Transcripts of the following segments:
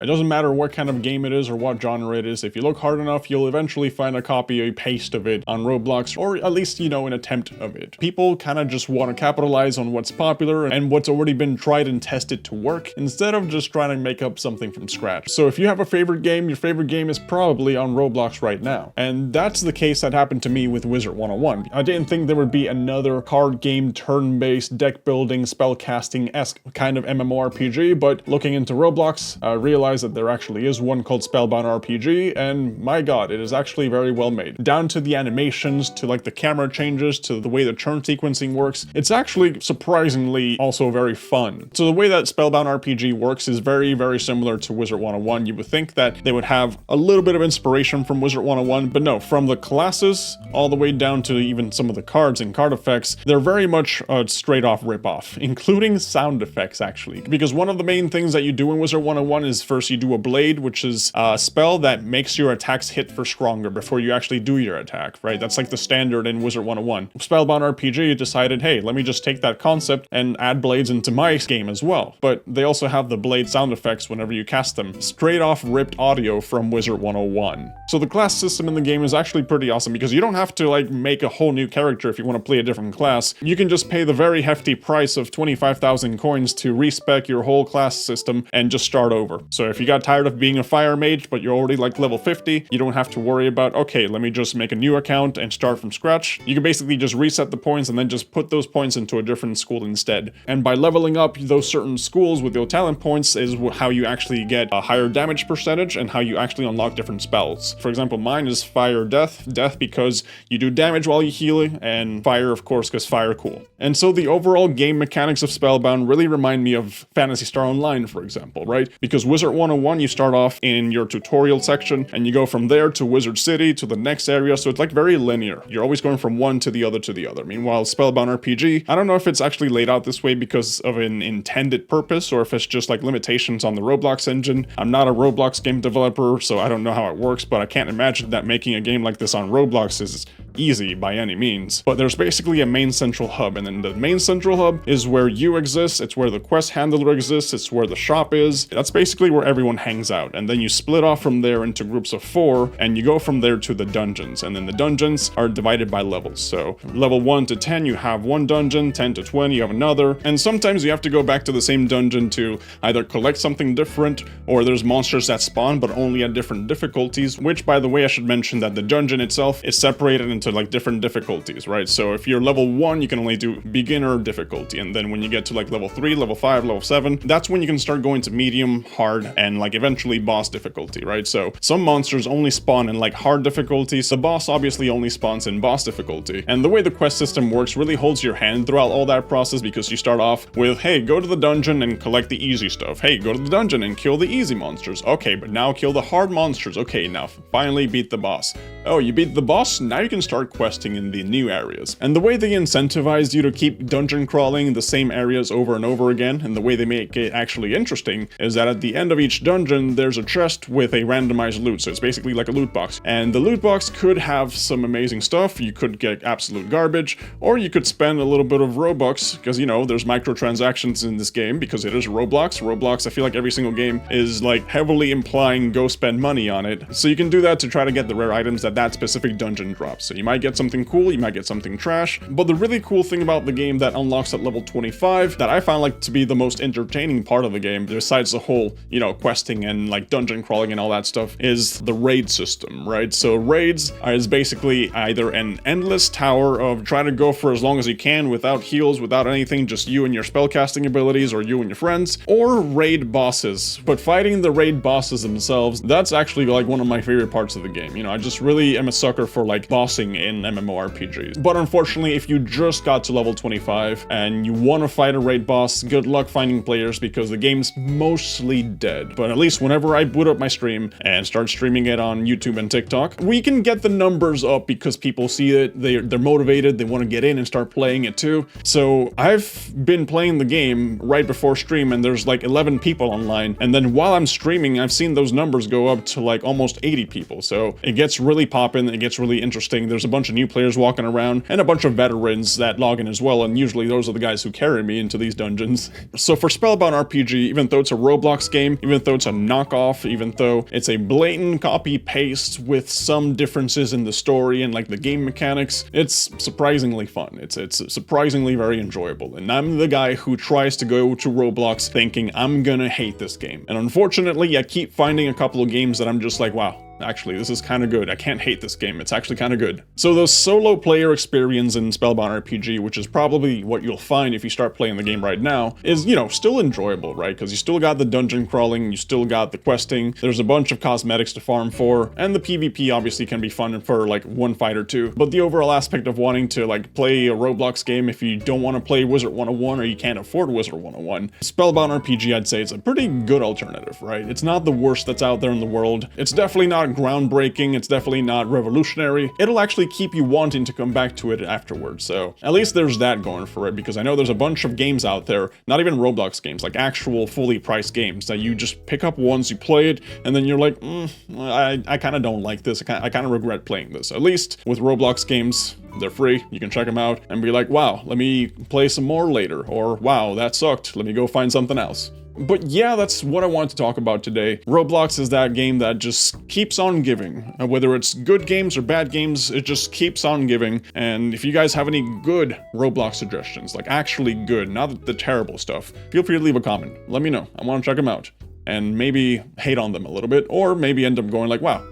It doesn't matter what kind of game it is or what genre it is. If you look hard enough, you'll eventually find a copy, a paste of it on Roblox, or at least, an attempt of it. People kind of just want to capitalize on what's popular and what's already been tried and tested to work, instead of just trying to make up something from scratch. So if you have a favorite game, your favorite game is probably on Roblox right now. And that's the case that happened to me with Wizard101. I didn't think there would be another card game, turn-based, deck building, spellcasting-esque kind of MMORPG, but looking into Roblox, I realized that there actually is one called Spellbound RPG, and my god, it is actually very well made. Down to the animations, to like the camera changes, to the way the turn sequencing works, it's actually surprisingly also very fun. So the way that Spellbound RPG works is very, very similar to Wizard101. You would think that they would have a little bit of inspiration from Wizard101, but no, from the classes all the way down to even some of the cards and card effects, they're very much a straight off ripoff, including sound effects actually. Because one of the main things that you do in Wizard101 is first you do a blade, which is a spell that makes your attacks hit for stronger before you actually do your attack, right? That's like the standard in Wizard101. Spellbound RPG decided, hey, let me just take that concept and add blades into my game as well. But they also have the blade sound effects whenever you cast them. Straight off ripped audio from Wizard101. So the class system in the game is actually pretty awesome because you don't have to like make a whole new character if you want to play a different class. You can just pay the very hefty price of 25,000 coins to respec your whole class system and just start over. So if you got tired of being a fire mage, but you're already like level 50, you don't have to worry about, okay, let me just make a new account and start from scratch. You can basically just reset the points and then just put those points into a different school instead. And by leveling up those certain schools with your talent points is how you actually get a higher damage percentage and how you actually unlock different spells. For example, mine is fire death because you do damage while you heal, and fire of course because fire cool. And so the overall game mechanics of Spellbound really remind me of Phantasy Star Online, for example, right? Because Wizard101, you start off in your tutorial section and you go from there to Wizard City to the next area, so it's like very linear. You're always going from one to the other to the other. Meanwhile, Spellbound RPG, I don't know if it's actually laid out this way because of an intended purpose or if it's just like limitations on the Roblox engine. I'm not a Roblox game developer, so I don't know how it works, but I can't imagine that making a game like this on Roblox is easy by any means. But there's basically a main central hub, and then the main central hub is where you exist, it's where the quest handler exists, it's where the shop is. That's basically where everyone hangs out, and then you split off from there into groups of 4, and you go from there to the dungeons, and then the dungeons are divided by levels. So level 1 to 10 you have one dungeon, 10 to 20 you have another, and sometimes you have to go back to the same dungeon to either collect something different, or there's monsters that spawn but only at different difficulties, which by the way I should mention that the dungeon itself is separated into like different difficulties, right? So if you're level 1 you can only do beginner difficulty, and then when you get to like level 3, level 5, level 7, that's when you can start going to medium, hard, and like eventually boss difficulty, right? So some monsters only spawn in like hard difficulties, the boss obviously only spawns in boss difficulty, and the way the quest system works really holds your hand throughout all that process because you start off with, hey, go to the dungeon and collect the easy stuff, hey, go to the dungeon and kill the easy monsters, okay, but now kill the hard monsters, okay, now finally beat the boss. Oh, you beat the boss? Now you can start questing in the new areas. And the way they incentivize you to keep dungeon crawling in the same areas over and over again, and the way they make it actually interesting, is that at the end of each dungeon, there's a chest with a randomized loot. So it's basically like a loot box. And the loot box could have some amazing stuff. You could get absolute garbage, or you could spend a little bit of Robux, because, there's microtransactions in this game, because it is Roblox. Roblox, I feel like every single game is like heavily implying go spend money on it. So you can do that to try to get the rare items that specific dungeon drops. So you might get something cool, you might get something trash, but the really cool thing about the game that unlocks at level 25 that I found like to be the most entertaining part of the game, besides the whole, questing and like dungeon crawling and all that stuff, is the raid system, right? So raids is basically either an endless tower of try to go for as long as you can without heals, without anything, just you and your spellcasting abilities or you and your friends, or raid bosses. But fighting the raid bosses themselves, that's actually like one of my favorite parts of the game. I just really am a sucker for like bossing in MMORPGs. But unfortunately, if you just got to level 25 and you want to fight a raid boss, good luck finding players because the game's mostly dead. But at least whenever I boot up my stream and start streaming it on YouTube and TikTok, we can get the numbers up because people see it, they're motivated, they want to get in and start playing it too. So I've been playing the game right before stream and there's like 11 people online, and then while I'm streaming I've seen those numbers go up to like almost 80 people. So it gets really poppin', it gets really interesting. there's a bunch of new players walking around, and a bunch of veterans that log in as well, and usually those are the guys who carry me into these dungeons. So for Spellbound RPG, even though it's a Roblox game, even though it's a knockoff, even though it's a blatant copy-paste with some differences in the story and like the game mechanics, it's surprisingly fun. It's surprisingly very enjoyable, and I'm the guy who tries to go to Roblox thinking I'm gonna hate this game. And unfortunately, I keep finding a couple of games that I'm just like, wow, actually, this is kind of good. I can't hate this game. It's actually kind of good. So the solo player experience in Spellbound RPG, which is probably what you'll find if you start playing the game right now, is, you know, still enjoyable, right? Because you still got the dungeon crawling, you still got the questing, there's a bunch of cosmetics to farm for, and the PvP obviously can be fun for like one fight or two. But the overall aspect of wanting to like play a Roblox game if you don't want to play Wizard101 or you can't afford Wizard101, Spellbound RPG, I'd say it's a pretty good alternative, right? It's not the worst that's out there in the world. It's definitely not groundbreaking, it's definitely not revolutionary. It'll actually keep you wanting to come back to it afterwards, so at least there's that going for it, because I know there's a bunch of games out there, not even Roblox games, like actual fully priced games that you just pick up once, you play it, and then you're like, I kind of don't like this, I kind of regret playing this. At least with Roblox games, they're free, you can check them out and be like, wow, let me play some more later, or wow, that sucked, let me go find something else. But yeah, that's what I wanted to talk about today. Roblox is that game that just keeps on giving. Whether it's good games or bad games, it just keeps on giving. And if you guys have any good Roblox suggestions, like actually good, not the terrible stuff, feel free to leave a comment. Let me know. I want to check them out. And maybe hate on them a little bit, or maybe end up going like, wow,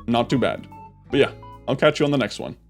not too bad. But yeah, I'll catch you on the next one.